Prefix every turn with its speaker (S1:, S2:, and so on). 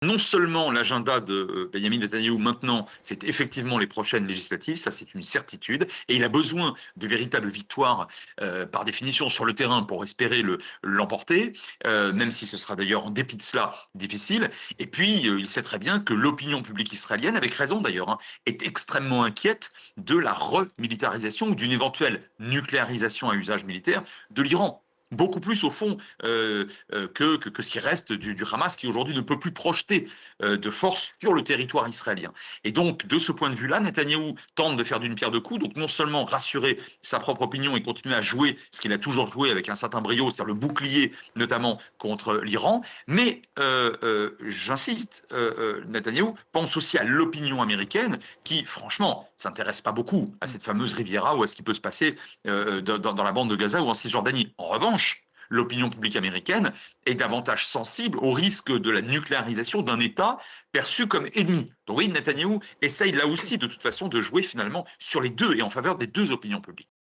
S1: Non seulement l'agenda de Benyamin Netanyahou maintenant, c'est effectivement les prochaines législatives, ça c'est une certitude, et il a besoin de véritables victoires par définition sur le terrain pour espérer l'emporter, même si ce sera d'ailleurs en dépit de cela difficile. Et puis il sait très bien que l'opinion publique israélienne, avec raison d'ailleurs, hein, est extrêmement inquiète de la remilitarisation ou d'une éventuelle nucléarisation à usage militaire de l'Iran. Beaucoup plus au fond que ce qui reste du Hamas, qui aujourd'hui ne peut plus projeter de force sur le territoire israélien. Et donc, de ce point de vue-là, Netanyahou tente de faire d'une pierre deux coups, donc non seulement rassurer sa propre opinion et continuer à jouer ce qu'il a toujours joué avec un certain brio, c'est-à-dire le bouclier notamment contre l'Iran, mais j'insiste, Netanyahou pense aussi à l'opinion américaine qui, franchement, s'intéresse pas beaucoup à cette fameuse Riviera ou à ce qui peut se passer dans la bande de Gaza ou en Cisjordanie. En revanche, l'opinion publique américaine est davantage sensible au risque de la nucléarisation d'un État perçu comme ennemi. Donc oui, Netanyahou essaye là aussi de toute façon de jouer finalement sur les deux et en faveur des deux opinions publiques.